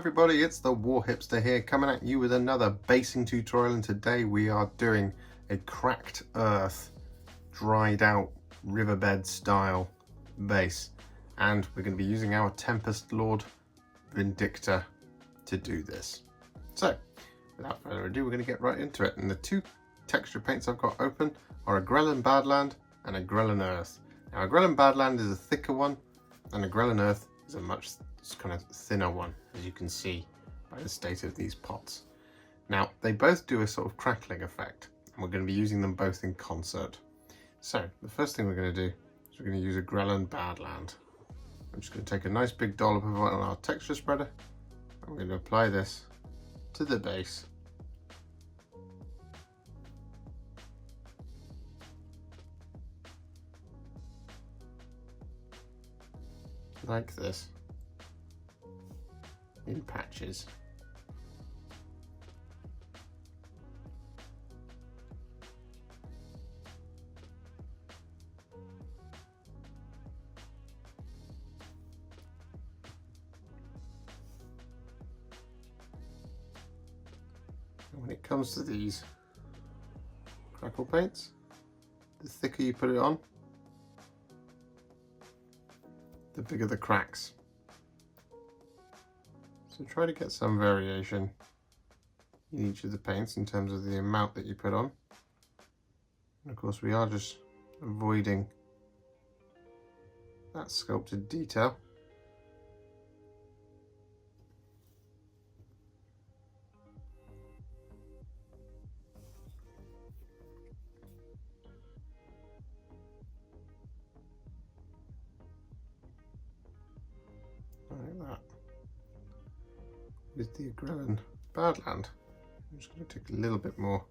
everybody, it's the Warhipster here coming at you with another basing tutorial, and today we are doing a cracked earth, dried out riverbed style base, and we're going to be using our Tempest Lord Vindictor to do this. So without further ado, we're going to get right into it, and the two texture paints I've got open are Agrellan Badland and Agrellan Earth. Now Agrellan Badland is a thicker one and Agrellan Earth is a much kind of thinner one, as you can see by the state of these pots. Now they both do a sort of crackling effect, and we're going to be using them both in concert. So the first thing we're going to do is we're going to use Agrellan Badland. I'm just going to take a nice big dollop of it on our texture spreader, and we're going to apply this to the base. Like this, in patches. And when it comes to these crackle paints, the thicker you put it on, the bigger the cracks. So try to get some variation in each of the paints in terms of the amount that you put on. And of course we are just avoiding that sculpted detail. Like that. With the Agrellan Badland, I'm just going to take a little bit more.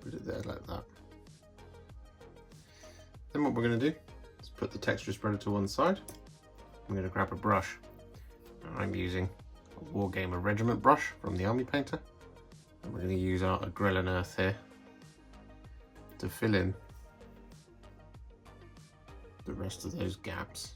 Put it there like that. Then what we're going to do is put the texture spreader to one side. I'm going to grab a brush. I'm using a Wargamer Regiment brush from the Army Painter. And we're going to use our Agrellan Earth here to fill in the rest of those gaps.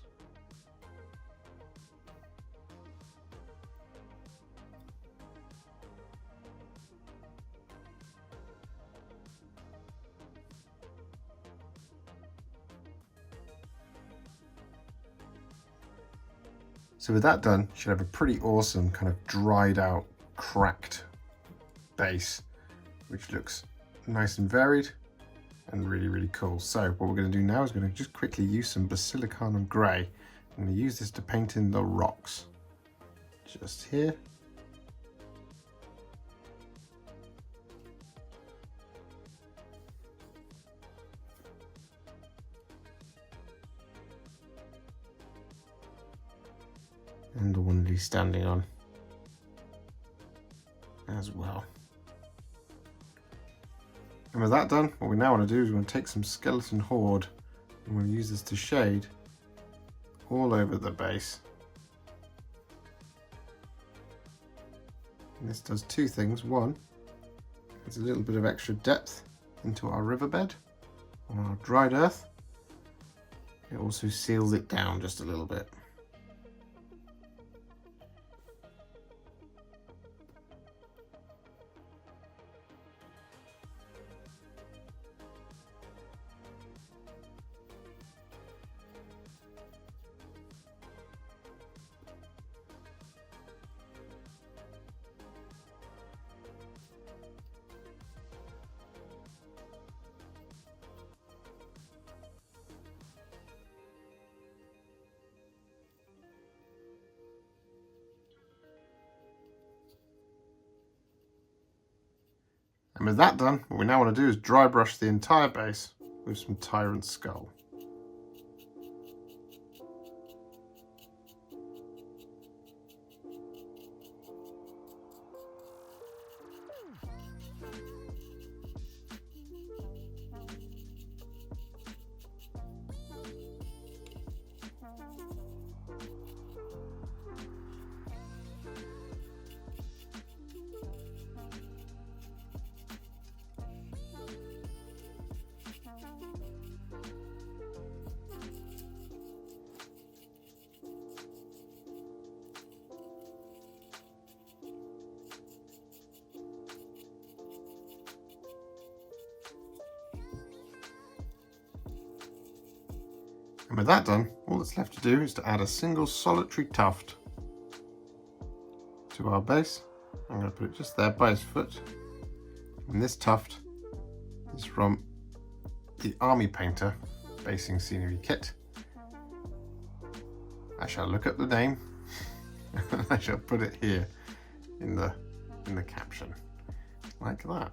So with that done, you should have a pretty awesome kind of dried out, cracked base, which looks nice and varied and really cool. So what we're going to do now is going to just quickly use some Basilicanum Grey. I'm going to use this to paint in the rocks. Just here. And the one that he's standing on as well. And with that done, what we now want to do is we're going to take some Skeleton Horde and we'll use this to shade all over the base. And this does two things. One, adds a little bit of extra depth into our riverbed on our dried earth. It also seals it down just a little bit. And with that done, what we now want to do is dry brush the entire base with some Tyrant Skull. And with that done, all that's left to do is to add a single solitary tuft to our base. I'm going to put it just there by his foot. And this tuft is from the Army Painter Basing Scenery Kit. I shall look up the name and I shall put it here in the caption, like that.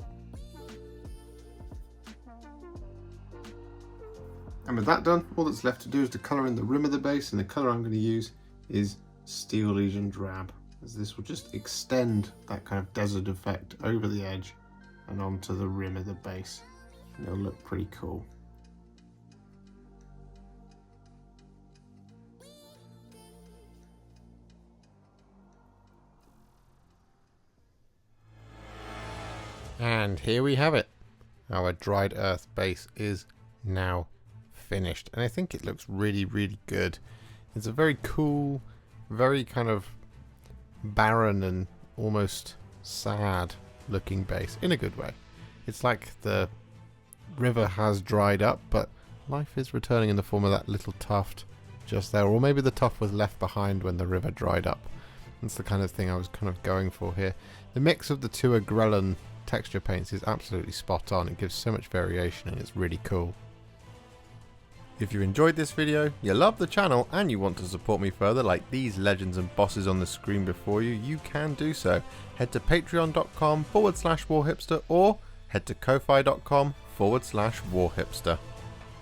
And with that done, all that's left to do is to colour in the rim of the base, and the colour I'm going to use is Steel Legion Drab, as this will just extend that kind of desert effect over the edge and onto the rim of the base. And it'll look pretty cool. And here we have it. Our dried earth base is now finished, and I think it looks really, really good. It's a very cool, very kind of barren and almost sad looking base in a good way. It's like the river has dried up, but life is returning in the form of that little tuft just there, or maybe the tuft was left behind when the river dried up. That's the kind of thing I was kind of going for here. The mix of the two Agrellan texture paints is absolutely spot on. It gives so much variation and it's really cool. If you enjoyed this video, you love the channel, and you want to support me further like these legends and bosses on the screen before you, you can do so. Head to patreon.com/warhipster or head to ko-fi.com/warhipster.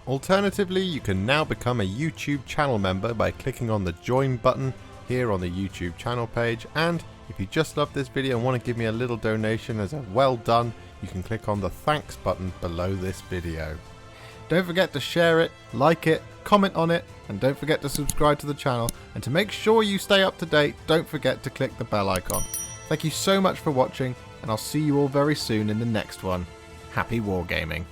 Alternatively, you can now become a YouTube channel member by clicking on the join button here on the YouTube channel page, and if you just love this video and want to give me a little donation as a well done, you can click on the thanks button below this video. Don't forget to share it, like it, comment on it, and don't forget to subscribe to the channel. And to make sure you stay up to date, don't forget to click the bell icon. Thank you so much for watching, and I'll see you all very soon in the next one. Happy wargaming.